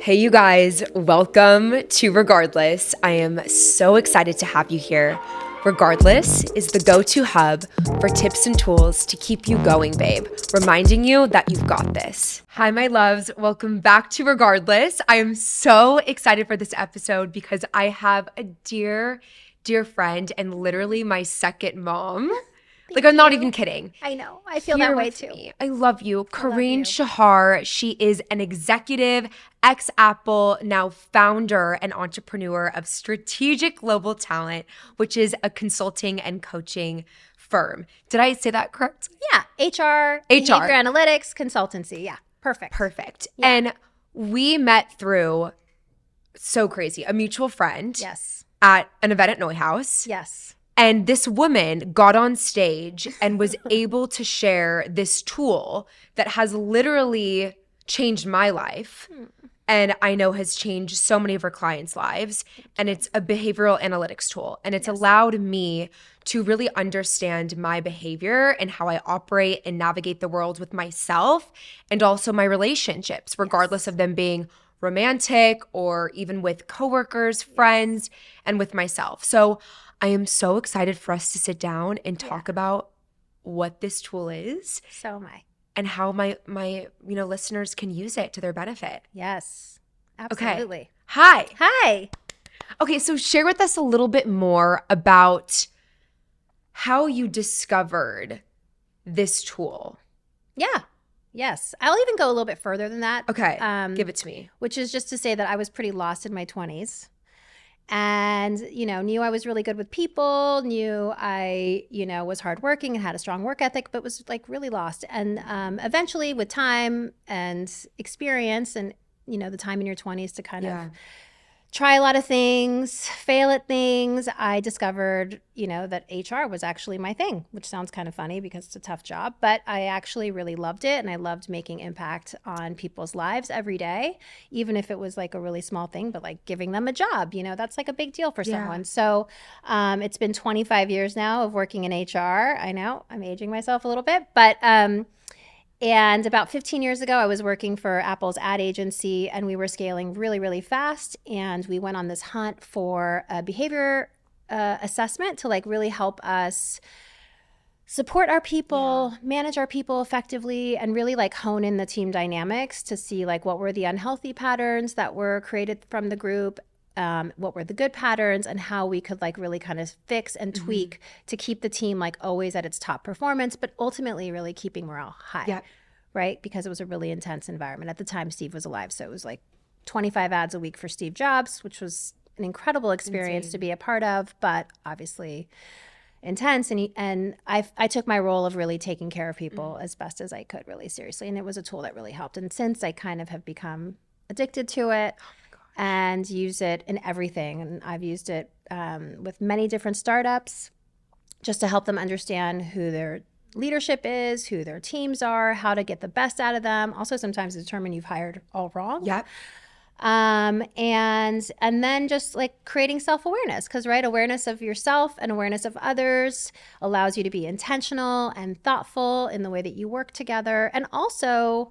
Hey, you guys, welcome to Regardless. I am so excited to have you here. Regardless is the go-to hub for tips and tools to keep you going, babe, reminding you that you've got this. Hi, my loves. Welcome back to Regardless. I am so excited for this episode because I have a dear, dear friend and literally my second mom. I'm not even kidding. I know. I feel that way too. I love you. Karine Shahar, she is an executive, ex-Apple, now founder and entrepreneur of Strategic Global Talent, which is a consulting and coaching firm. Did I say that correct? Yeah. HR, behavior analytics, consultancy. Yeah. Perfect. Yeah. And we met through, so crazy, a mutual friend. Yes. At an event at Neuhaus. Yes. And this woman got on stage and was able to share this tool that has literally changed my life and I know has changed so many of her clients' lives. And it's a behavioral analytics tool. And it's allowed me to really understand my behavior and how I operate and navigate the world with myself and also my relationships, regardless of them being romantic or even with coworkers, friends, and with myself. So I am so excited for us to sit down and talk about what this tool is. So am I. And how my listeners can use it to their benefit. Yes. Absolutely. Okay. Hi. Hi. Okay, so share with us a little bit more about how you discovered this tool. Yeah. Yes. I'll even go a little bit further than that. Okay. Give it to me. Which is just to say that I was pretty lost in my 20s. And, knew I was really good with people, knew I, was hardworking and had a strong work ethic, but was really lost. And eventually with time and experience and, the time in your 20s to kind of try a lot of things, fail at things, I discovered, that HR was actually my thing, which sounds kind of funny because it's a tough job, but I actually really loved it. And I loved making impact on people's lives every day, even if it was a really small thing, but giving them a job, that's a big deal for someone. So it's been 25 years now of working in HR. I know I'm aging myself a little bit, but and about 15 years ago, I was working for Apple's ad agency, and we were scaling really, really fast. And we went on this hunt for a behavior assessment to really help us support our people, manage our people effectively, and really hone in the team dynamics to see what were the unhealthy patterns that were created from the group, what were the good patterns, and how we could really kind of fix and tweak to keep the team always at its top performance, but ultimately really keeping morale high, right? Because it was a really intense environment. At the time, Steve was alive, so it was 25 ads a week for Steve Jobs, which was an incredible experience to be a part of, but obviously intense. And I took my role of really taking care of people as best as I could, really seriously, and it was a tool that really helped. And since I kind of have become addicted to it, and use it in everything. And I've used it with many different startups just to help them understand who their leadership is, who their teams are, how to get the best out of them. Also, sometimes to determine you've hired all wrong. Yep. And then just creating self-awareness, because awareness of yourself and awareness of others allows you to be intentional and thoughtful in the way that you work together. And also,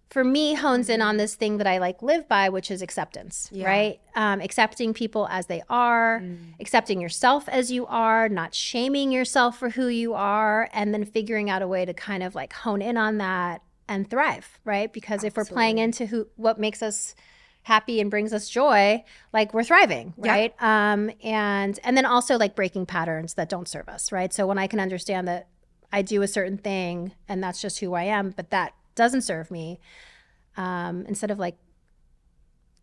for me, hones in on this thing that I live by, which is acceptance, right? Accepting people as they are, accepting yourself as you are, not shaming yourself for who you are, and then figuring out a way to kind of hone in on that and thrive, right? Because if we're playing into what makes us happy and brings us joy, we're thriving, right? And then also breaking patterns that don't serve us, right? So when I can understand that I do a certain thing and that's just who I am, but that doesn't serve me, instead of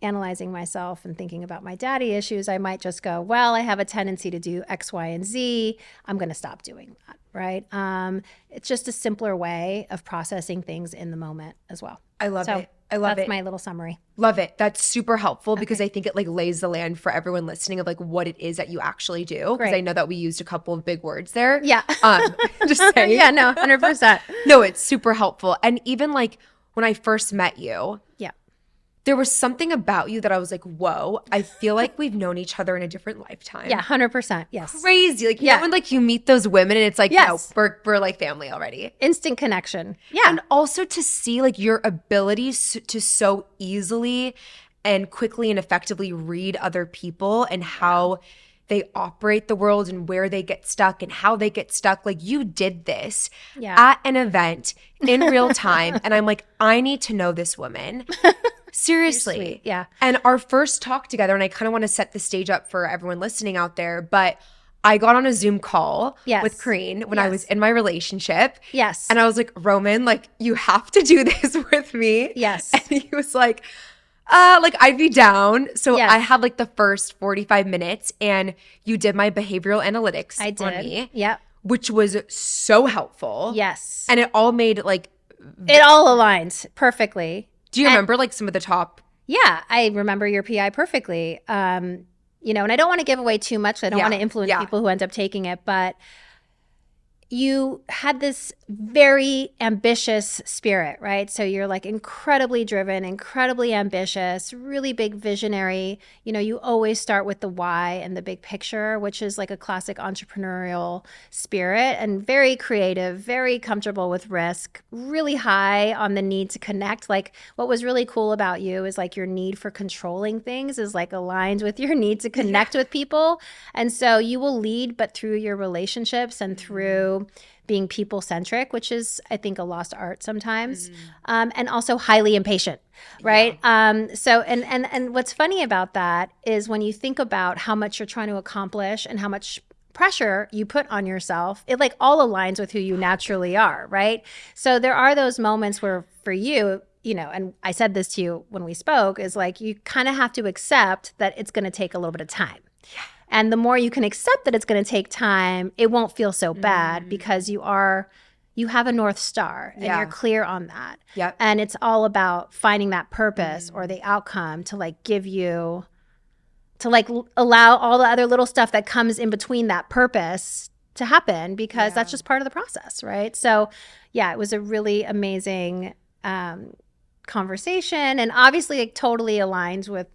analyzing myself and thinking about my daddy issues, I might just go, well, I have a tendency to do X, Y, and Z. I'm going to stop doing that, right? It's just a simpler way of processing things in the moment as well. I love it. I love it. That's my little summary. Love it. That's super helpful because I think it lays the land for everyone listening of what it is that you actually do. Because I know that we used a couple of big words there. Yeah. Just saying. Yeah, no, 100%. No, it's super helpful. And even when I first met you, there was something about you that I was whoa, I feel like we've known each other in a different lifetime. Yeah, 100%. Yes. Crazy. You know when you meet those women and it's yes. no, we're family already. Instant connection. Yeah. And also to see your abilities to so easily and quickly and effectively read other people and how they operate the world and where they get stuck and how they get stuck. Like, you did this at an event in real time. And I'm like, I need to know this woman. Seriously. Yeah. And our first talk together, and I kind of want to set the stage up for everyone listening out there, but I got on a Zoom call with Karine when I was in my relationship. Yes. And I was like, Roman, like, you have to do this with me. Yes. And he was like I'd be down. So I had like the first 45 minutes and you did my behavioral analytics on me. Yep. Which was so helpful. Yes. And it all made like. It all aligned perfectly. Do you remember like some of the top? Yeah, I remember your PI perfectly. And I don't want to give away too much. I don't want to influence people who end up taking it, but you had this very ambitious spirit, right? So you're like incredibly driven, incredibly ambitious, really big visionary. You always start with the why and the big picture, which is like a classic entrepreneurial spirit, and very creative, very comfortable with risk, really high on the need to connect. Like, what was really cool about you is like your need for controlling things is like aligned with your need to connect with people. And so you will lead, but through your relationships and through being people-centric, which is, I think, a lost art sometimes, and also highly impatient, right? So what's funny about that is when you think about how much you're trying to accomplish and how much pressure you put on yourself, it like all aligns with who you naturally are, right? So there are those moments where for you, and I said this to you when we spoke, is like you kind of have to accept that it's going to take a little bit of time. Yeah. And the more you can accept that it's going to take time, it won't feel so bad because you have a North Star and you're clear on that. Yep. And it's all about finding that purpose or the outcome to like give you, to like allow all the other little stuff that comes in between that purpose to happen, because that's just part of the process, right? So yeah, it was a really amazing conversation, and obviously it totally aligns with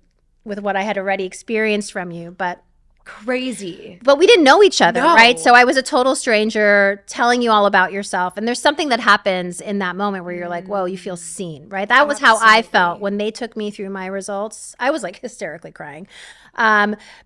what I had already experienced from you, but crazy. But we didn't know each other, right? So I was a total stranger telling you all about yourself. And there's something that happens in that moment where you're like, whoa, you feel seen, right? That was how I felt when they took me through my results. I was like hysterically crying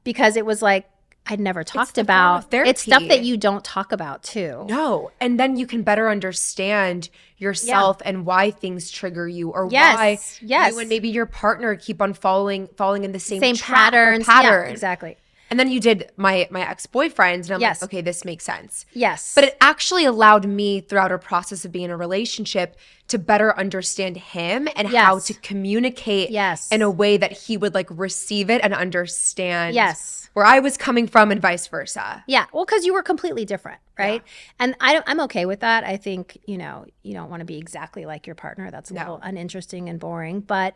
because it was like, I'd never talked about. It's stuff that you don't talk about too. No. And then you can better understand yourself and why things trigger you, or why you and maybe your partner keep on falling in the same patterns. Pattern. Yeah, exactly. And then you did my ex-boyfriend, and I'm like, okay, this makes sense. Yes. But it actually allowed me throughout our process of being in a relationship to better understand him and how to communicate in a way that he would like receive it and understand where I was coming from and vice versa. Yeah. Well, because you were completely different, right? Yeah. And I'm okay with that. I think, you don't want to be exactly like your partner. That's a little uninteresting and boring, but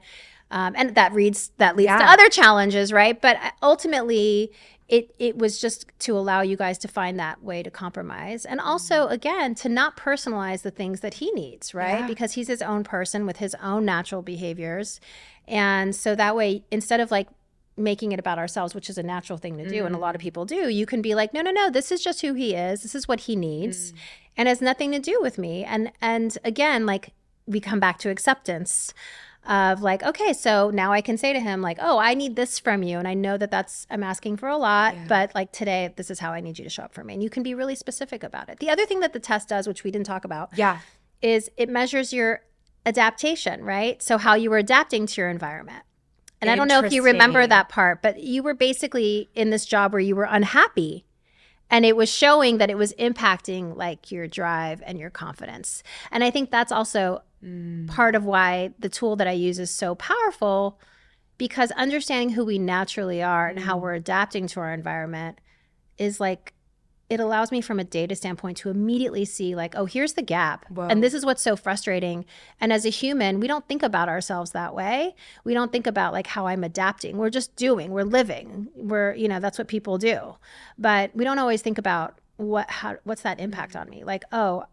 and that leads to other challenges, right? But ultimately, it was just to allow you guys to find that way to compromise, and also again to not personalize the things that he needs, right? Because he's his own person with his own natural behaviors, and so that way, instead of like making it about ourselves, which is a natural thing to do, and a lot of people do, you can be like, no, this is just who he is. This is what he needs, and has nothing to do with me. And again, like we come back to acceptance. Of like, okay, so now I can say to him like, oh, I need this from you. And I know that I'm asking for a lot, but like today, this is how I need you to show up for me. And you can be really specific about it. The other thing that the test does, which we didn't talk about, is it measures your adaptation, right? So how you were adapting to your environment. And I don't know if you remember that part, but you were basically in this job where you were unhappy. And it was showing that it was impacting like your drive and your confidence. And I think that's also part of why the tool that I use is so powerful, because understanding who we naturally are and how we're adapting to our environment is like, it allows me from a data standpoint to immediately see like, oh, here's the gap. Whoa. And this is what's so frustrating. And as a human, we don't think about ourselves that way. We don't think about like how I'm adapting. We're just doing, we're living. That's what people do. But we don't always think about what's that impact on me? Like, oh,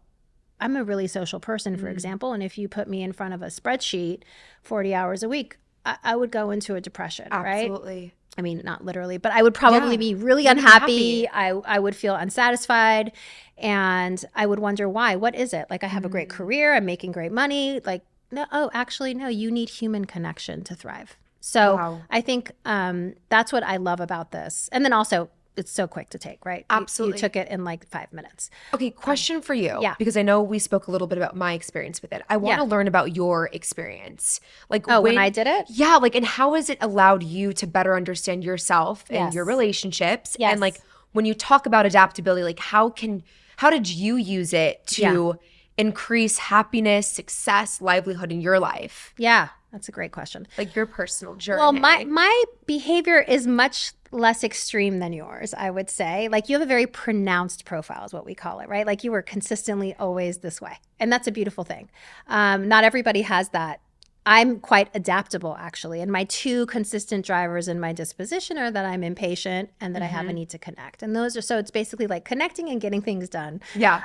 I'm a really social person, for example. And if you put me in front of a spreadsheet 40 hours a week, I would go into a depression, right? Absolutely. I mean, not literally, but I would probably be really unhappy. I would feel unsatisfied, and I would wonder why. What is it? Like, I have a great career. I'm making great money. Like, no, actually, no, you need human connection to thrive. So Wow. I think that's what I love about this. And then also, it's so quick to take, right? Absolutely. You took it in like 5 minutes. Okay, question for you. Yeah. Because I know we spoke a little bit about my experience with it. I want to Yeah. learn about your experience. Like When I did it? Yeah, like, and how has it allowed you to better understand yourself and your Yes. relationships? Yes. And like when you talk about adaptability, like how did you use it to increase happiness, success, livelihood in your life? Yeah, that's a great question. Like your personal journey. Well, my behavior is much less extreme than yours, I would say. Like you have a very pronounced profile is what we call it, right? Like you were consistently always this way. And that's a beautiful thing. Not everybody has that. I'm quite adaptable, actually. And my two consistent drivers in my disposition are that I'm impatient and that I have a need to connect. And those are, so it's basically like connecting and getting things done. Yeah.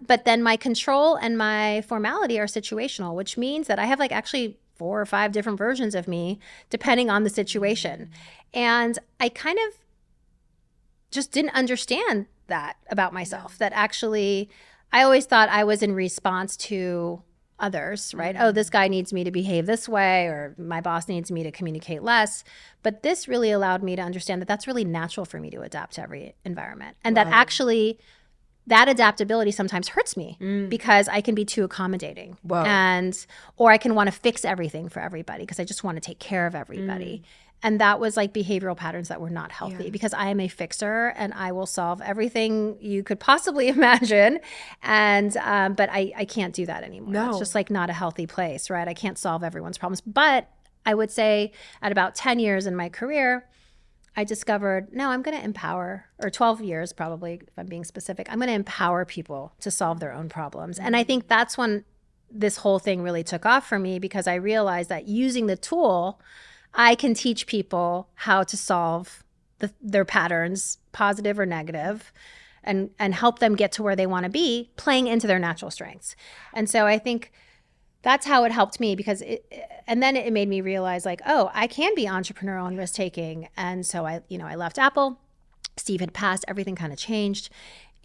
But then my control and my formality are situational, which means that I have like actually 4 or 5 different versions of me depending on the situation. And I kind of just didn't understand that about myself, that actually I always thought I was in response to others, right? Oh, this guy needs me to behave this way, or my boss needs me to communicate less. But this really allowed me to understand that that's really natural for me to adapt to every environment. And that actually that adaptability sometimes hurts me because I can be too accommodating. Whoa. Or I can want to fix everything for everybody because I just want to take care of everybody. And that was like behavioral patterns that were not healthy because I am a fixer and I will solve everything you could possibly imagine. And but I can't do that anymore. No. It's just like not a healthy place, right? I can't solve everyone's problems. But I would say at about 10 years in my career, I discovered, no, I'm going to empower, or 12 years probably, if I'm being specific, I'm going to empower people to solve their own problems. And I think that's when this whole thing really took off for me because I realized that using the tool, I can teach people how to solve their patterns, positive or negative, and help them get to where they want to be, playing into their natural strengths. And so I think that's how it helped me because and then it made me realize like, oh, I can be entrepreneurial and risk taking. And so I left Apple. Steve had passed, everything kind of changed.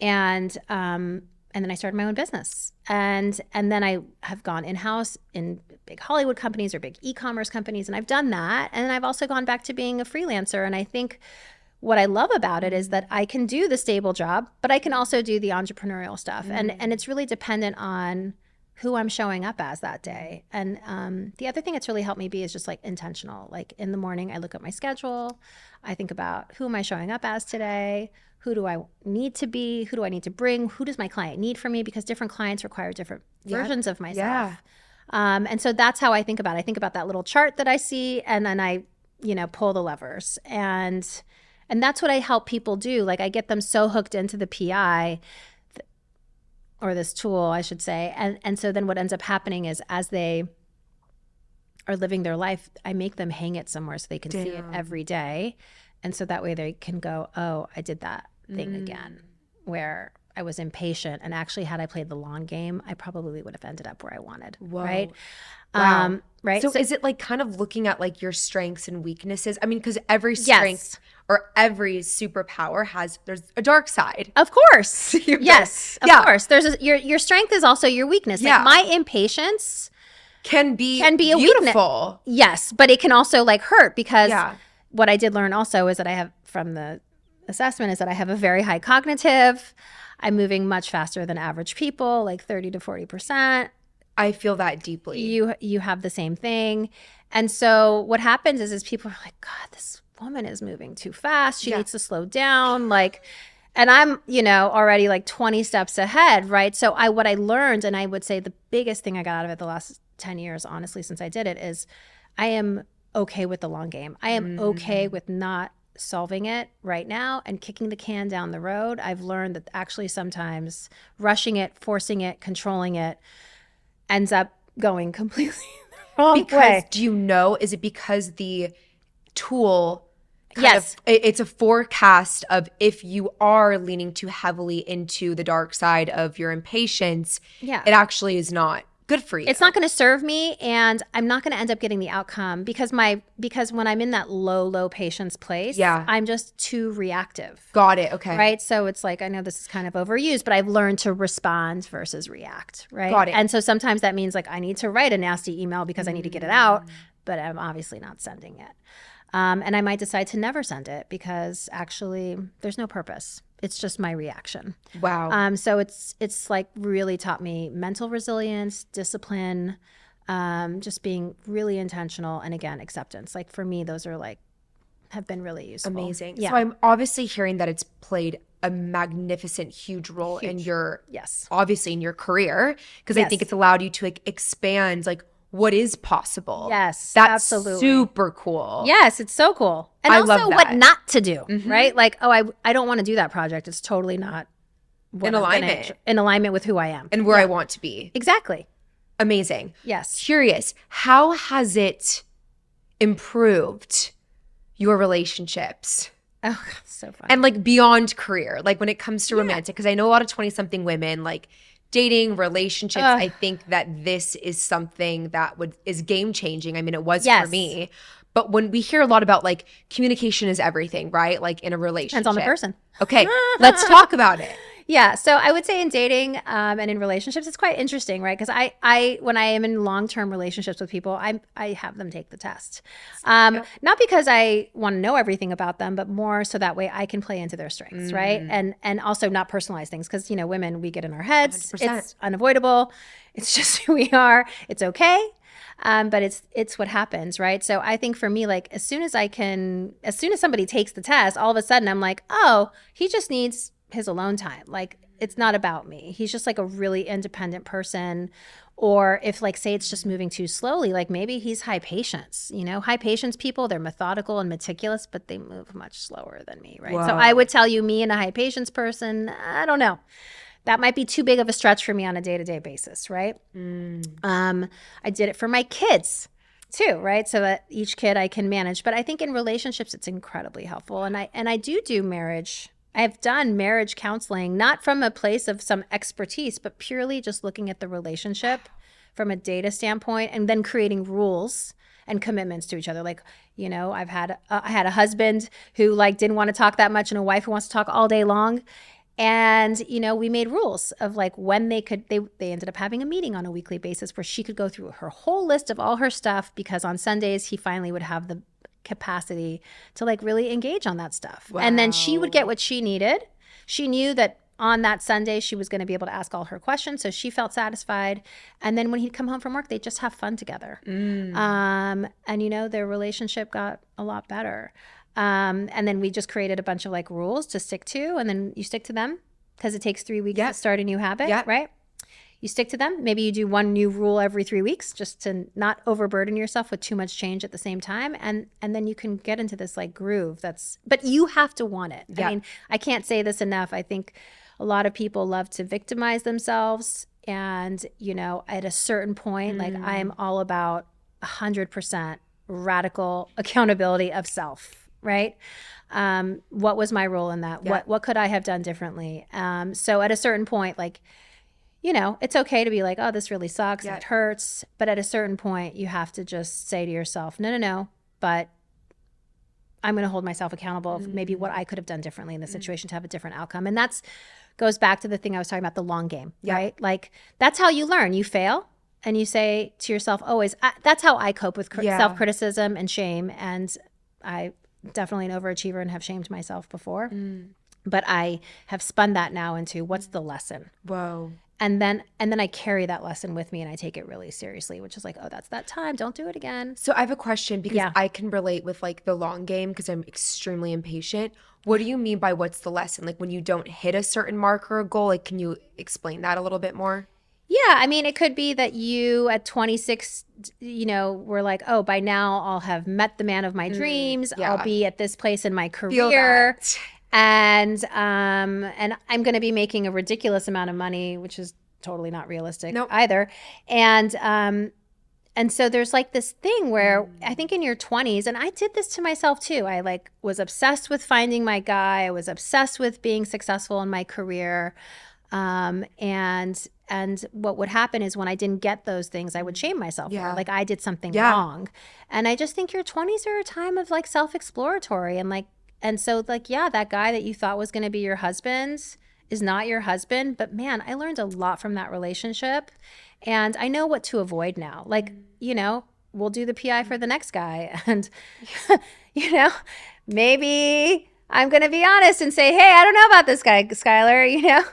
And then I started my own business. And then I have gone in-house in big Hollywood companies or big e-commerce companies. And I've done that. And then I've also gone back to being a freelancer. And I think what I love about it is that I can do the stable job, but I can also do the entrepreneurial stuff. And it's really dependent on who I'm showing up as that day. And the other thing that's really helped me be is just like intentional. Like in the morning, I look at my schedule. I think about who am I showing up as today? Who do I need to be? Who do I need to bring? Who does my client need from me? Because different clients require different versions of myself. Yeah. And so that's how I think about it. I think about that little chart that I see, and then I, pull the levers. And that's what I help people do. Like I get them so hooked into the PI or this tool, I should say. And so then what ends up happening is as they are living their life, I make them hang it somewhere so they can see it every day. And so that way they can go, oh, I did that thing again, where I was impatient. And actually, had I played the long game, I probably would have ended up where I wanted. Whoa. Right? Wow. Right. So is it like kind of looking at like your strengths and weaknesses? I mean, because every strength or every superpower there's a dark side. Of course. Yes. Of course. Your strength is also your weakness. Like my impatience can be a beautiful. Weakness. Yes. But it can also like hurt because what I did learn also is that I have from the assessment is that I have a very high cognitive. I'm moving much faster than average people, like 30 to 40%. I feel that deeply. You have the same thing. And so what happens is people are like, God, this woman is moving too fast. She needs to slow down. Like, and I'm, already like 20 steps ahead, right? So what I learned, and I would say the biggest thing I got out of it the last 10 years, honestly, since I did it, is I am okay with the long game. I am okay with not solving it right now and kicking the can down the road. I've learned that actually sometimes rushing it, forcing it, controlling it ends up going completely the wrong way. Do you know, is it because the tool it's a forecast of if you are leaning too heavily into the dark side of your impatience, it actually is not good for you. It's not going to serve me, and I'm not going to end up getting the outcome because when I'm in that low patience place, I'm just too reactive. Got it. Okay. Right. So it's like, I know this is kind of overused, but I've learned to respond versus react. Right. Got it. And so sometimes that means like I need to write a nasty email because I need to get it out. but I'm obviously not sending it. And I might decide to never send it because actually there's no purpose. It's just my reaction. Wow. So it's like really taught me mental resilience, discipline, just being really intentional, and again, acceptance. Like for me, those are like have been really useful. Amazing. Yeah. So I'm obviously hearing that it's played a magnificent, huge role in your, Yes. obviously in your career, because I think Yes. it's allowed you to like expand like what is possible. Yes, That's absolutely. super cool. Yes, it's so cool. And I also love what that. not to do, right? Like, oh, I don't want to do that project. It's totally not what In I'm gonna- alignment. in alignment with who I am. And where I want to be. Exactly. Amazing. Yes. Curious, how has it improved your relationships? Oh, God, so fun. And like beyond career, like when it comes to romantic, because I know a lot of 20-something women like dating, relationships. I think that this is something that is game changing. I mean, it was for me. But when we hear a lot about like communication is everything, right? Like in a relationship. Depends on the person. Okay, let's talk about it. Yeah. So I would say in dating and in relationships, it's quite interesting, right? Because I when I am in long-term relationships with people, I have them take the test. Not because I want to know everything about them, but more so that way I can play into their strengths, right? And also not personalize things because, you know, women, we get in our heads. 100%. It's unavoidable. It's just who we are. It's okay. But it's what happens, right? So I think for me, like as soon as somebody takes the test, all of a sudden I'm like, oh, he just needs his alone time. Like it's not about me. He's just like a really independent person. Or if like, say it's just moving too slowly, like maybe he's high patience, you know, high patience people, they're methodical and meticulous, but they move much slower than me, right? Whoa. So I would tell you, me and a high patience person, I don't know. That might be too big of a stretch for me on a day-to-day basis, right? I did it for my kids too, right? So that each kid I can manage. But I think in relationships, it's incredibly helpful. And I do marriage. I've done marriage counseling, not from a place of some expertise, but purely just looking at the relationship from a data standpoint and then creating rules and commitments to each other. Like, you know, I had a husband who like didn't want to talk that much and a wife who wants to talk all day long. And, you know, we made rules of like when they ended up having a meeting on a weekly basis where she could go through her whole list of all her stuff because on Sundays he finally would have the capacity to like really engage on that stuff. Wow. And then she would get what she needed. She knew that on that Sunday she was going to be able to ask all her questions. So she felt satisfied. And then when he'd come home from work, they'd just have fun together. And, you know, their relationship got a lot better. And then we just created a bunch of like rules to stick to, and then you stick to them because it takes 3 weeks to start a new habit, right? You stick to them. Maybe you do one new rule every 3 weeks just to not overburden yourself with too much change at the same time. And then you can get into this like groove but you have to want it. I mean, I can't say this enough. I think a lot of people love to victimize themselves. And, you know, at a certain point, like I am all about 100% radical accountability of self. Right? What was my role in that? What could I have done differently? So at a certain point, like, you know, it's okay to be like, oh, this really sucks. And it hurts. But at a certain point, you have to just say to yourself, no, but I'm going to hold myself accountable of maybe what I could have done differently in the situation to have a different outcome. And that's goes back to the thing I was talking about, the long game, right? Like that's how you learn. You fail. And you say to yourself always, that's how I cope with self-criticism and shame. And I definitely an overachiever and have shamed myself before. But I have spun that now into what's the lesson? Whoa. And then I carry that lesson with me and I take it really seriously, which is like, oh, that's that time. Don't do it again. So I have a question because I can relate with like the long game because I'm extremely impatient. What do you mean by what's the lesson? Like when you don't hit a certain mark or a goal, like can you explain that a little bit more? Yeah, I mean, it could be that you at 26, you know, were like, oh, by now I'll have met the man of my dreams. I'll be at this place in my career. And I'm going to be making a ridiculous amount of money, which is totally not realistic either. And so there's like this thing where I think in your 20s, and I did this to myself too. I like was obsessed with finding my guy. I was obsessed with being successful in my career. And what would happen is when I didn't get those things, I would shame myself. Like I did something wrong. And I just think your 20s are a time of like self-exploratory and so like, that guy that you thought was going to be your husband is not your husband. But man, I learned a lot from that relationship and I know what to avoid now. Like, you know, we'll do the PI for the next guy. And, maybe I'm going to be honest and say, hey, I don't know about this guy, Skylar,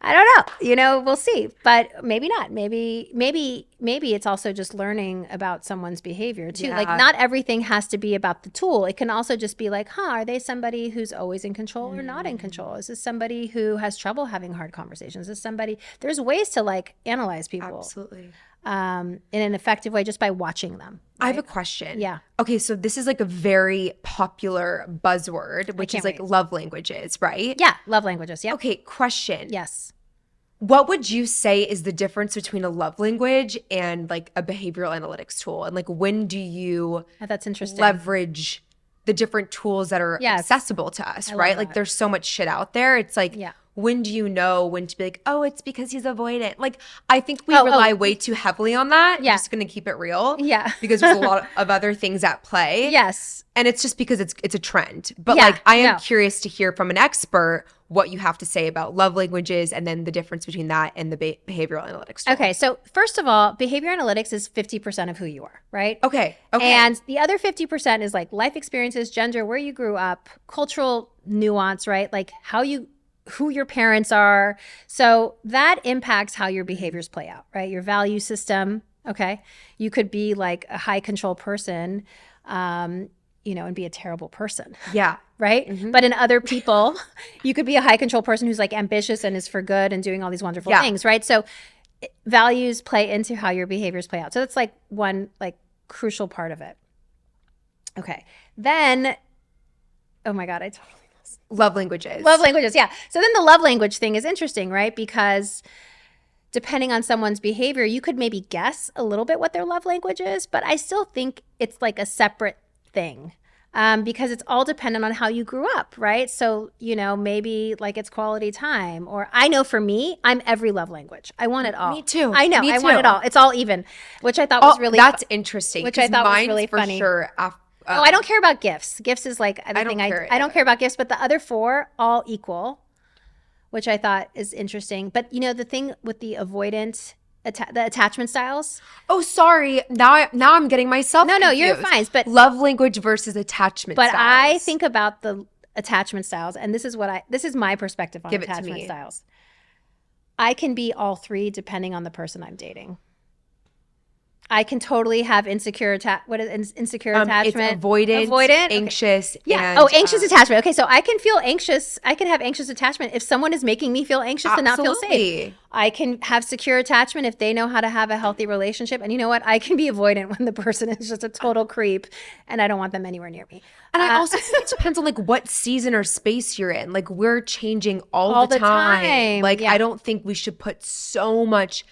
I don't know, we'll see, but maybe not. Maybe it's also just learning about someone's behavior too. Yeah. Like not everything has to be about the tool. It can also just be like, are they somebody who's always in control or not in control? Is this somebody who has trouble having hard conversations? Is somebody, there's ways to like analyze people. Absolutely. In an effective way just by watching them. Right? I have a question. Yeah. Okay, so this is like a very popular buzzword, which is like love languages, right? Yeah, love languages. Yeah. Okay, question. Yes. What would you say is the difference between a love language and like a behavioral analytics tool? And like when do you that's interesting. leverage the different tools that are accessible to us, right? Like there's so much shit out there. It's like when do you know when to be like, oh, it's because he's avoidant? Like, I think we rely way too heavily on that. Yeah. I'm just going to keep it real. Yeah. Because there's a lot of other things at play. Yes. And it's just because it's a trend. But like, I am curious to hear from an expert what you have to say about love languages and then the difference between that and the behavioral analytics tool. Okay. So first of all, behavior analytics is 50% of who you are, right? Okay. And the other 50% is like life experiences, gender, where you grew up, cultural nuance, right? Like who your parents are. So that impacts how your behaviors play out, right? Your value system. Okay. You could be like a high control person, and be a terrible person. Yeah. Right. Mm-hmm. But in other people, you could be a high control person who's like ambitious and is for good and doing all these wonderful things. Right. So values play into how your behaviors play out. So that's like one like crucial part of it. Okay. Then, oh my God, I totally Love languages. Love languages, yeah. So then the love language thing is interesting, right? Because depending on someone's behavior, you could maybe guess a little bit what their love language is, but I still think it's like a separate thing because it's all dependent on how you grew up, right? So, maybe like it's quality time, or I know for me, I'm every love language. I want it all. Me too. I know. Me I too. want it all. It's all even, which I thought was really that's interesting. Which I thought was really for funny. Sure. I don't care about gifts. Gifts is like I don't care about gifts, but the other four all equal, which I thought is interesting. But the thing with the avoidant, the attachment styles. Oh, sorry. Now I'm getting myself. No, confused. you're fine. But love language versus attachment. But styles. I think about the attachment styles, and this is my perspective on attachment styles. I can be all three depending on the person I'm dating. I can totally have insecure attachment. It's avoidant, anxious. Yeah. And, anxious attachment. Okay, so I can feel anxious. I can have anxious attachment if someone is making me feel anxious and not feel safe. I can have secure attachment if they know how to have a healthy relationship. And you know what? I can be avoidant when the person is just a total creep and I don't want them anywhere near me. And I also think it depends on like what season or space you're in. Like we're changing all the time. Like I don't think we should put so much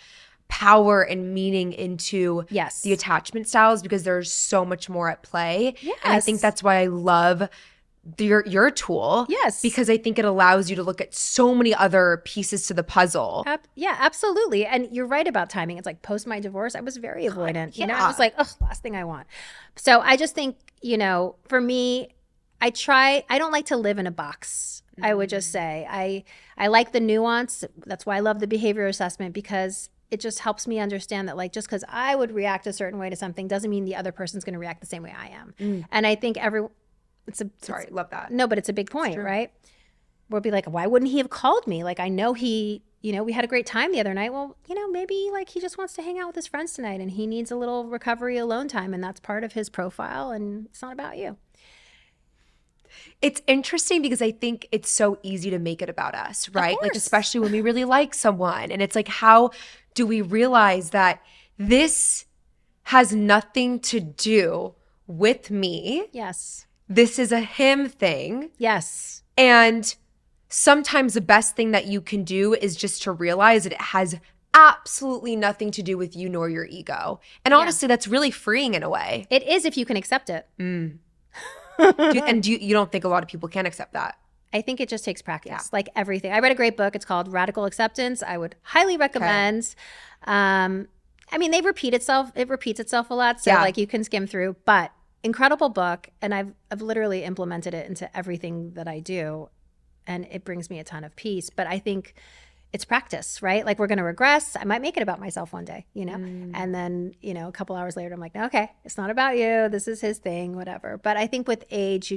power and meaning into the attachment styles because there's so much more at play. Yes. And I think that's why I love your tool. Yes. Because I think it allows you to look at so many other pieces to the puzzle. Yeah, absolutely. And you're right about timing. It's like post my divorce, I was very avoidant. I was like, last thing I want. So I just think, for me, I don't like to live in a box. I would just say I like the nuance. That's why I love the behavior assessment because it just helps me understand that like just because I would react a certain way to something doesn't mean the other person's going to react the same way I am. And I think love that. No, but it's a big point, right? We'll be like, why wouldn't he have called me? Like I know he, we had a great time the other night. Well, maybe like he just wants to hang out with his friends tonight and he needs a little recovery alone time and that's part of his profile and it's not about you. It's interesting because I think it's so easy to make it about us, right? Like especially when we really like someone and it's like how do we realize that this has nothing to do with me? Yes. This is a him thing. Yes. And sometimes the best thing that you can do is just to realize that it has absolutely nothing to do with you nor your ego. And honestly, that's really freeing in a way. It is if you can accept it. You don't think a lot of people can accept that? I think it just takes practice, like everything. I read a great book. It's called Radical Acceptance. I would highly recommend. It repeats itself a lot. So like you can skim through, but incredible book. And I've literally implemented it into everything that I do. And it brings me a ton of peace. But I think it's practice, right? Like we're going to regress. I might make it about myself one day, you know? And then, you know, a couple hours later, I'm like, okay, it's not about you. This is his thing, whatever. But I think with age,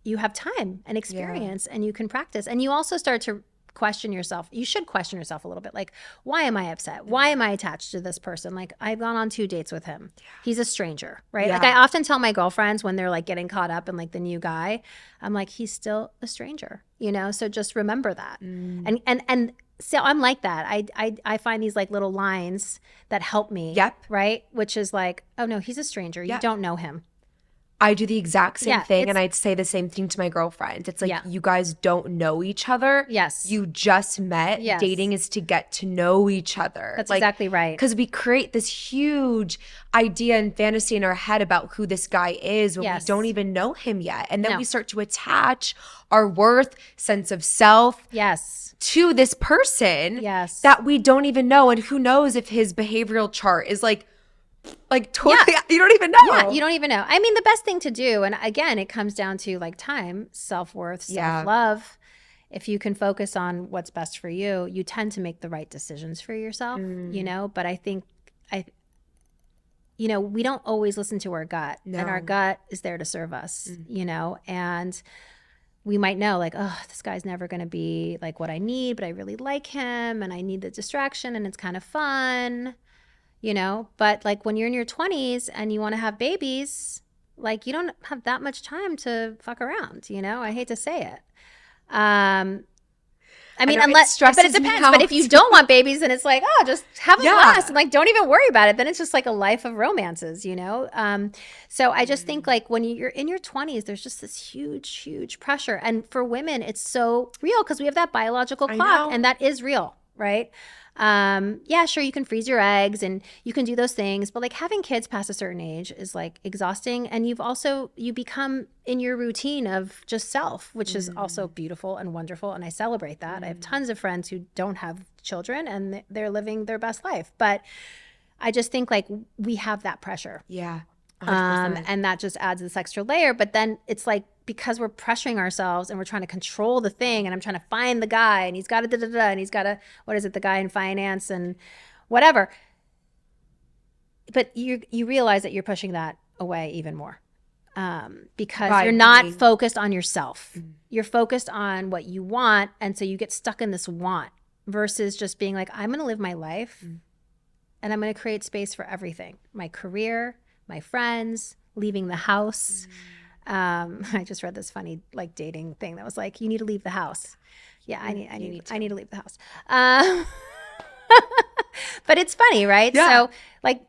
you have time and experience and you can practice. And you also start to question yourself. You should question yourself a little bit. Like, why am I upset? Why am I attached to this person? Like, I've gone on 2 dates with him. He's a stranger, right? Yeah. Like, I often tell my girlfriends when they're like getting caught up in like the new guy, I'm like, he's still a stranger, you know? So just remember that. And so I'm like that. I find these like little lines that help me. Yep. Right? Which is like, oh no, he's a stranger. You don't know him. I do the exact same Yeah, thing, and I'd say the same thing to my girlfriend. It's like, Yeah. you guys don't know each other. Yes. You just met. Yes. Dating is to get to know each other. That's exactly right. Because we create this huge idea and fantasy in our head about who this guy is when we don't even know him yet. And then we start to attach our worth, sense of self Yes. to this person Yes. that we don't even know. And who knows if his behavioral chart is like totally, you don't even know. Yeah, you don't even know. I mean, the best thing to do, and again, it comes down to like time, self-worth, self-love. If you can focus on what's best for you, you tend to make the right decisions for yourself, you know? But I think, you know, we don't always listen to our gut. And our gut is there to serve us, you know? And we might know like, oh, this guy's never going to be like what I need, but I really like him and I need the distraction and it's kind of fun. You know, but like when you're in your 20s and you want to have babies, like you don't have that much time to fuck around, you know? I hate to say it. I mean, but it depends. But if you don't want babies, then it's like, oh, just have a blast and like, don't even worry about it. Then it's just like a life of romances, you know? So I just think like when you're in your 20s, there's just this huge, huge pressure. And for women, it's so real because we have that biological clock and that is real, right? Yeah, sure, you can freeze your eggs and you can do those things, but like having kids past a certain age is like exhausting. And you become in your routine of just self, which is also beautiful and wonderful. And I celebrate that. I have tons of friends who don't have children and they're living their best life. But I just think like we have that pressure. Yeah. 100%. And that just adds this extra layer. But then it's like, because we're pressuring ourselves and we're trying to control the thing and I'm trying to find the guy and he's got to and he's got to, what is it, the guy in finance and whatever. But you realize that you're pushing that away even more because you're not focused on yourself. You're focused on what you want. And so you get stuck in this want versus just being like, I'm going to live my life and I'm going to create space for everything. My career, my friends, leaving the house. I just read this funny like dating thing that was like, you need to leave the house. Yeah, I need to leave the house. But it's funny, right? Yeah. So like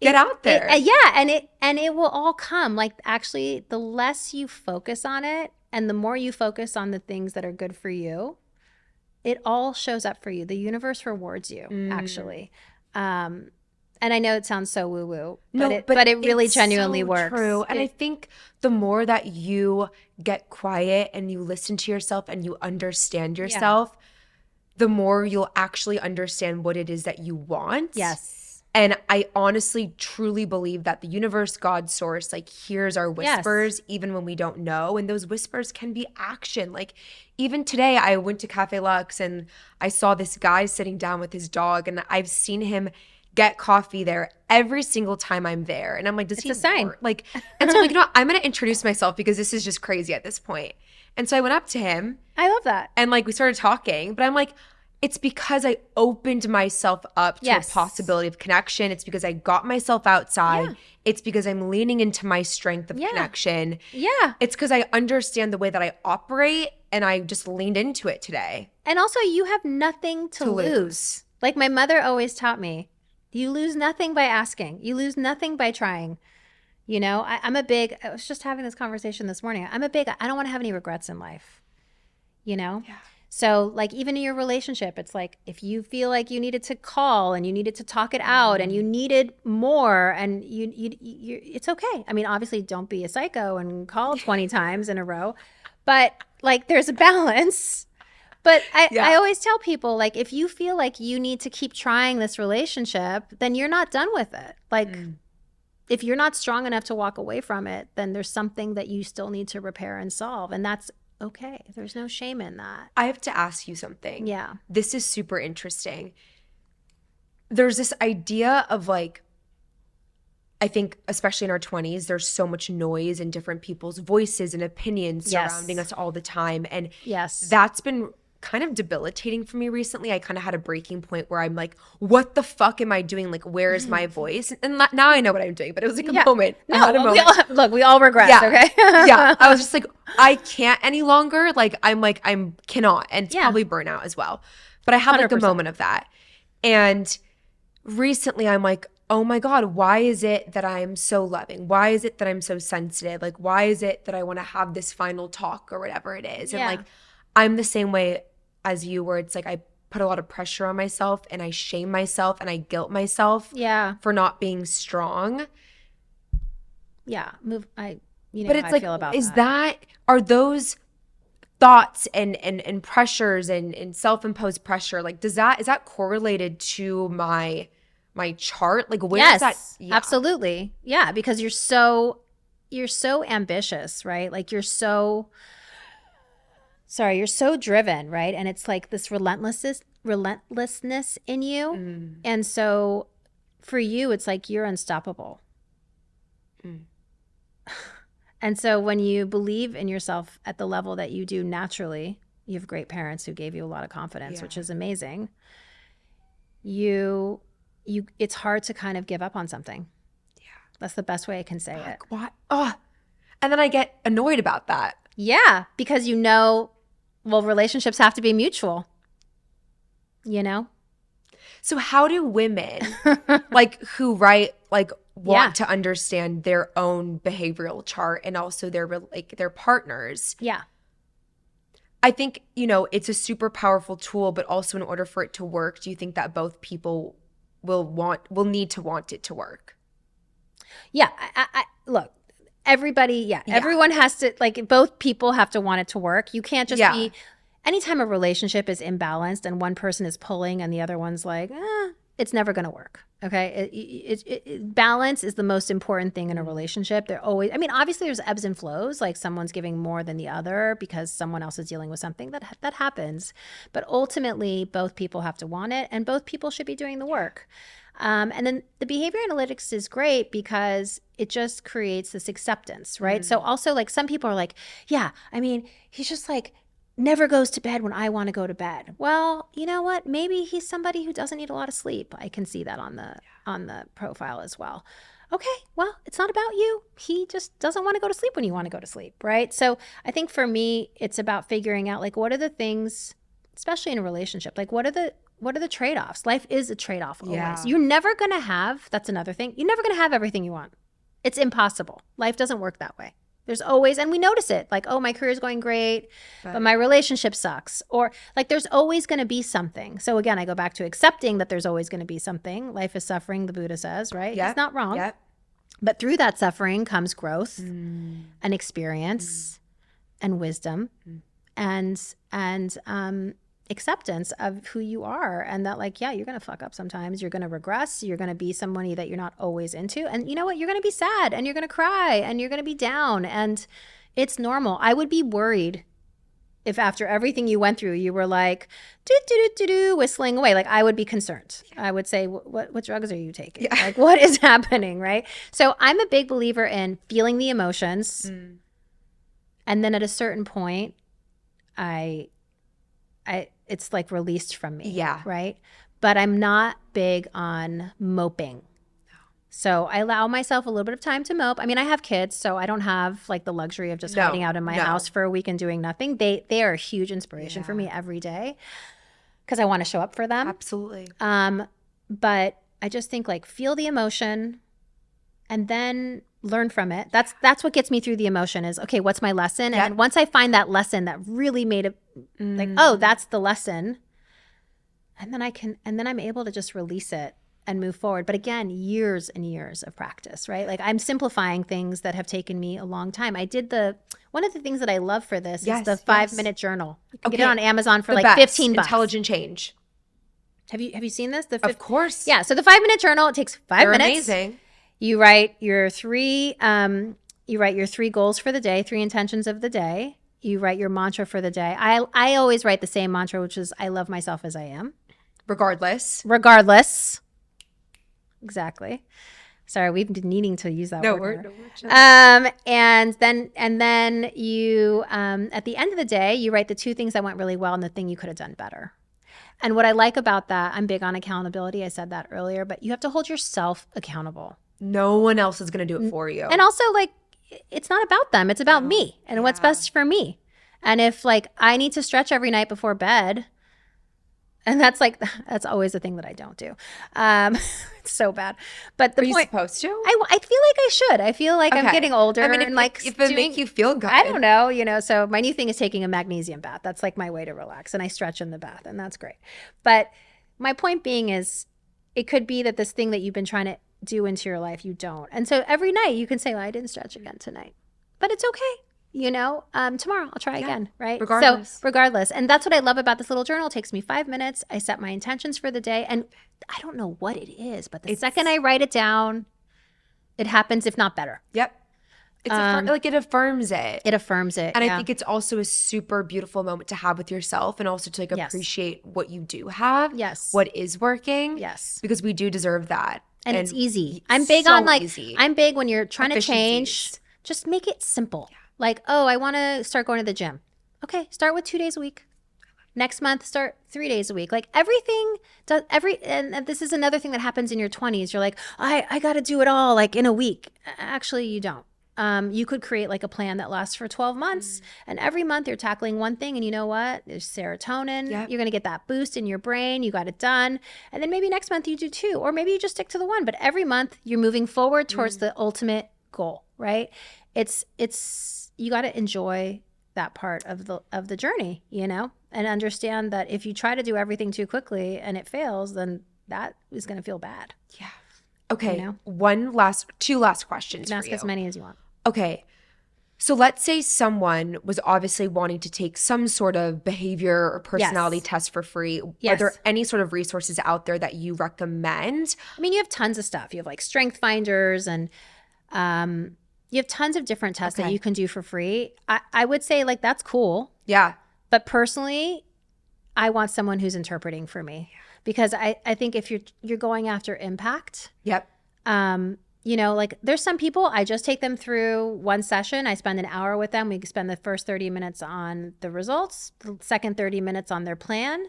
get out there. And it will all come. Like actually the less you focus on it and the more you focus on the things that are good for you, it all shows up for you. The universe rewards you actually. And I know it sounds so woo-woo, but it really genuinely works. True. And I think the more that you get quiet and you listen to yourself and you understand yourself, the more you'll actually understand what it is that you want. Yes. And I honestly, truly believe that the universe, God, source, like hears our whispers even when we don't know. And those whispers can be action. Like even today, I went to Cafe Lux and I saw this guy sitting down with his dog and I've seen him get coffee there every single time I'm there. And I'm like, it's a sign. Like, and so I'm like, you know what? I'm going to introduce myself because this is just crazy at this point. And so I went up to him. I love that. And like, we started talking, but I'm like, it's because I opened myself up to a possibility of connection. It's because I got myself outside. Yeah. It's because I'm leaning into my strength of connection. Yeah. It's because I understand the way that I operate and I just leaned into it today. And also you have nothing to lose. Like my mother always taught me, you lose nothing by asking. You lose nothing by trying. You know, I was just having this conversation this morning. I don't want to have any regrets in life. You know? Yeah. So like even in your relationship, it's like if you feel like you needed to call and you needed to talk it out and you needed more and you it's okay. I mean, obviously don't be a psycho and call 20 times in a row, but like there's a balance. But I always tell people, like, if you feel like you need to keep trying this relationship, then you're not done with it. Like, if you're not strong enough to walk away from it, then there's something that you still need to repair and solve. And that's okay. There's no shame in that. I have to ask you something. Yeah. This is super interesting. There's this idea of like, I think especially in our 20s, there's so much noise and different people's voices and opinions surrounding us all the time. And that's been kind of debilitating for me recently. I kind of had a breaking point where I'm like, what the fuck am I doing? Like, where is my voice? And now I know what I'm doing, but it was like a moment. No, I had a moment. We all regress, okay? Yeah. I was just like, I can't any longer. Like, I'm cannot. And it's probably burnout as well. But I had like 100%. a moment of that. And recently I'm like, oh my God, why is it that I'm so loving? Why is it that I'm so sensitive? Like, why is it that I want to have this final talk or whatever it is? And like, I'm the same way as you, where it's like I put a lot of pressure on myself and I shame myself and I guilt myself for not being strong. Yeah. I it's like, feel about are those thoughts and pressures and self-imposed pressure, like is that correlated to my chart? Like where is that? Yeah. Absolutely. Yeah, because you're so ambitious, right? Like you're so driven, right? And it's like this relentlessness in you. And so for you, it's like you're unstoppable. And so when you believe in yourself at the level that you do naturally, you have great parents who gave you a lot of confidence, which is amazing. It's hard to kind of give up on something. Yeah. That's the best way I can say it. Why? Oh, and then I get annoyed about that. Yeah, because relationships have to be mutual, So how do women like who write like want to understand their own behavioral chart and also their partners? Yeah. I think, it's a super powerful tool, but also in order for it to work, do you think that both people will need to want it to work? Yeah. I look, everybody, everyone has to, like, both people have to want it to work. You can't just be, anytime a relationship is imbalanced and one person is pulling and the other one's like, it's never going to work. Okay. Balance is the most important thing in a relationship. Obviously there's ebbs and flows, like someone's giving more than the other because someone else is dealing with something that happens. But ultimately both people have to want it and both people should be doing the work. And then the behavior analytics is great because it just creates this acceptance, right? So also like some people are like, he's just like, never goes to bed when I want to go to bed. Well, you know what? Maybe he's somebody who doesn't need a lot of sleep. I can see that on the profile as well. Okay, well, it's not about you. He just doesn't want to go to sleep when you want to go to sleep, right? So I think for me, it's about figuring out like what are the things, especially in a relationship, like what are the trade-offs? Life is a trade-off always. Yeah. You're never going to have, that's another thing, you're never going to have everything you want. It's impossible. Life doesn't work that way. There's always, and we notice it, like, oh, my career's going great, but my relationship sucks. Or like there's always going to be something. So again, I go back to accepting that there's always going to be something. Life is suffering, the Buddha says, right? It's not wrong. Yep. But through that suffering comes growth and experience and wisdom and acceptance of who you are, and that like, you're going to fuck up sometimes. You're going to regress. You're going to be somebody that you're not always into. And you know what? You're going to be sad and you're going to cry and you're going to be down, and it's normal. I would be worried if after everything you went through, you were like, whistling away. Like I would be concerned. I would say, what drugs are you taking? Yeah. Like what is happening, right? So I'm a big believer in feeling the emotions. And then at a certain point, it's like released from me. Yeah. Right. But I'm not big on moping. So I allow myself a little bit of time to mope. I mean, I have kids, so I don't have like the luxury of just hiding out in my house for a week and doing nothing. They are a huge inspiration for me every day because I want to show up for them. Absolutely. But I just think like feel the emotion and then learn from it. That's what gets me through the emotion is, okay, what's my lesson? And then once I find that lesson that really made it like, oh, that's the lesson. And then I'm able to just release it and move forward. But again, years and years of practice, right? Like I'm simplifying things that have taken me a long time. One of the things that I love for this is the 5-minute journal. You can get it on Amazon for like $15. Intelligent change. Have you seen this? Of course. Yeah. So the 5-minute journal, it takes 5 minutes. Amazing. You write your three goals for the day, 3 intentions of the day. You write your mantra for the day. I always write the same mantra, which is I love myself as I am. Regardless. Exactly. Sorry, we've been needing to use that No, word. we're chilling. And then you at the end of the day, you write the 2 things that went really well and the thing you could have done better. And what I like about that, I'm big on accountability. I said that earlier, but you have to hold yourself accountable. No one else is going to do it for you. And also, like, it's not about them. It's about me and what's best for me. And if, like, I need to stretch every night before bed, and that's always the thing that I don't do. It's so bad. But Are you supposed to? I feel like I should. I feel like I'm getting older. I mean, and like if it makes you feel good. I don't know, so my new thing is taking a magnesium bath. That's like my way to relax. And I stretch in the bath, and that's great. But my point being is it could be that this thing that you've been trying to do into your life, you don't. And so every night you can say, well, I didn't stretch again tonight. But it's okay. Tomorrow I'll try again, right? Regardless. And that's what I love about this little journal. It takes me 5 minutes. I set my intentions for the day, and I don't know what it is, but the second I write it down, it happens, if not better. Yep. It's it affirms it. It affirms it. And I think it's also a super beautiful moment to have with yourself, and also to appreciate what you do have. Yes. What is working. Yes. Because we do deserve that. And it's easy. I'm big on easy. I'm big when you're trying to change, just make it simple. Yeah. Like, oh, I want to start going to the gym. Okay, start with 2 days a week. Next month, start 3 days a week. Like and this is another thing that happens in your 20s. You're like, I got to do it all like in a week. Actually, you don't. You could create like a plan that lasts for 12 months. And every month you're tackling one thing. And you know what? There's serotonin. Yep. You're going to get that boost in your brain. You got it done. And then maybe next month you do 2. Or maybe you just stick to the 1. But every month you're moving forward towards the ultimate goal, right? It's you got to enjoy that part of the journey, and understand that if you try to do everything too quickly and it fails, then that is going to feel bad. Yeah. Okay. 2 last questions for you. Ask as many as you want. Okay. So let's say someone was obviously wanting to take some sort of behavior or personality test for free. Yes. Are there any sort of resources out there that you recommend? I mean, you have tons of stuff. You have like strength finders, and you have tons of different tests that you can do for free. I would say like that's cool. Yeah. But personally, I want someone who's interpreting for me, because I think if you're going after impact. Yep. Like there's some people, I just take them through one session. I spend an hour with them. We spend the first 30 minutes on the results, the second 30 minutes on their plan,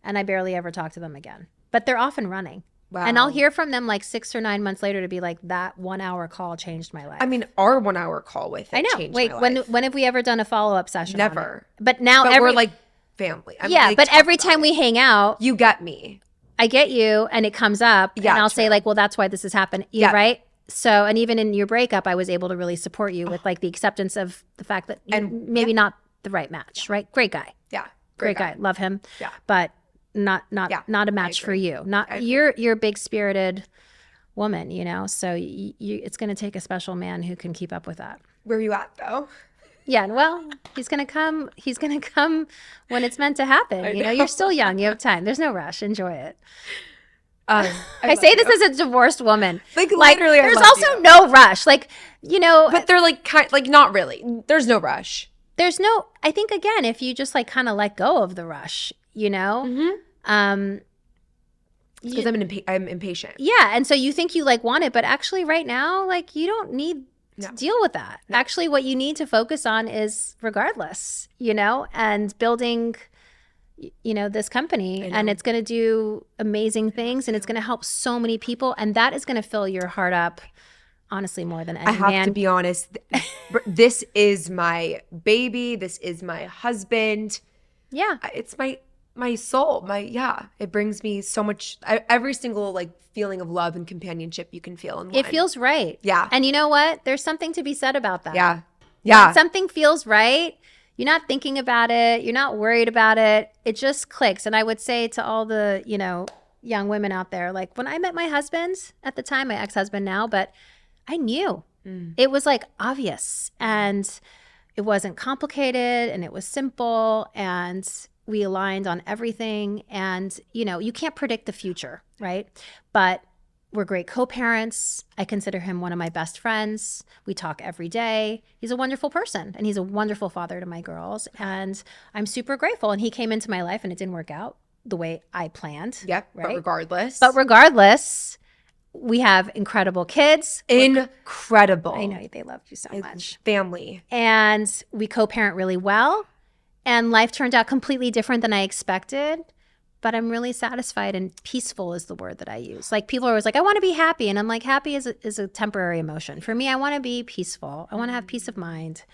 and I barely ever talk to them again. But they're off and running. Wow. And I'll hear from them like 6 or 9 months later to be like, that 1 hour call changed my life. I mean, our 1 hour call with it changed my life. When have we ever done a follow-up session? Never. But now we're like family. But every time we hang out. You get me. I get you, and it comes up. Yeah, and I'll say like, well, that's why this has happened. Yeah. Right? So, and even in your breakup, I was able to really support you with like the acceptance of the fact that maybe not the right match, right? Great guy. Yeah. Great guy. Love him. Yeah. But not a match for you. You're a big spirited woman, so it's going to take a special man who can keep up with that. Where are you at though? Yeah, well, he's going to come when it's meant to happen. You're still young, you have time. There's no rush. Enjoy it. I say this as a divorced woman. Like literally, there's also no rush. But they're like not really. There's no rush. I think again, if you just like kind of let go of the rush, because I'm impatient. Yeah, and so you think you like want it, but actually right now, like you don't need to deal with that. No. Actually, what you need to focus on is regardless, and building this company, and it's going to do amazing things, and it's going to help so many people, and that is going to fill your heart up, honestly, more than any man. I have to be honest. This is my baby. This is my husband. Yeah. It's my soul. It brings me so much, every single like feeling of love and companionship you can feel in one. It feels right. Yeah. And you know what? There's something to be said about that. Yeah. Yeah. When something feels right, you're not thinking about it. You're not worried about it. It just clicks. And I would say to all the, young women out there, like when I met my husband at the time, my ex-husband now, but I knew. It was like obvious, and it wasn't complicated, and it was simple, and we aligned on everything. And, you can't predict the future, right? But We're great co-parents. I consider him one of my best friends. We talk every day. He's a wonderful person, and he's a wonderful father to my girls. And I'm super grateful. And he came into my life, and it didn't work out the way I planned. Yep. Right? But regardless, we have incredible kids. Incredible. I know, they loved you so much. Family. And we co-parent really well. And life turned out completely different than I expected. But I'm really satisfied, and peaceful is the word that I use. Like, people are always like, I want to be happy. And I'm like, happy is a temporary emotion. For me, I want to be peaceful. I want to have peace of mind.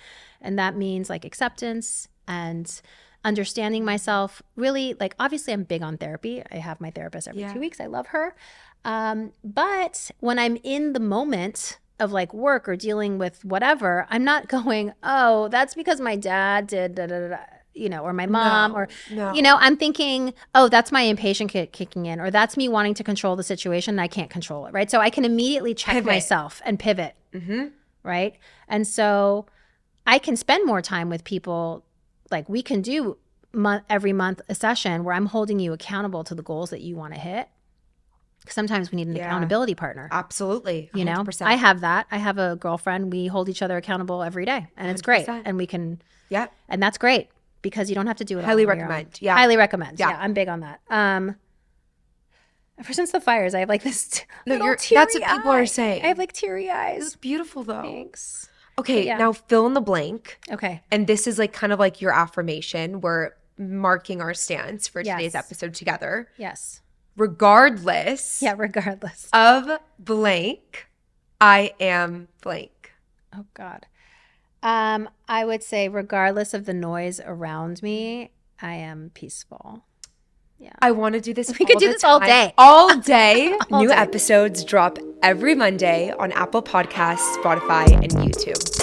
And that means like acceptance and understanding myself. Really, like, obviously I'm big on therapy. I have my therapist every 2 weeks. I love her. But when I'm in the moment of like work or dealing with whatever, I'm not going, oh, that's because my dad did da da da. Or my mom, I'm thinking, oh, that's my impatient kicking in, or that's me wanting to control the situation and I can't control it, right? So I can immediately check myself and pivot, right? And so I can spend more time with people. Like, we can do every month a session where I'm holding you accountable to the goals that you want to hit. Sometimes we need an accountability partner. Absolutely. 100%. I have that. I have a girlfriend. We hold each other accountable every day, and it's 100%. Great. And we can, and that's great. Because you don't have to do it. Highly recommend. Yeah. Highly recommend. Yeah, I'm big on that. Ever since the fires, I have like this that's what people are saying. I have like teary eyes. It's beautiful though. Thanks. Okay, now fill in the blank. Okay. And this is like kind of like your affirmation. We're marking our stance for today's episode together. Yes. Regardless. Yeah, regardless. Of blank, I am blank. Oh God. I would say, regardless of the noise around me, I am peaceful. Yeah. I want to do this. We could do this all day. All day. New episodes drop every Monday on Apple Podcasts, Spotify, and YouTube.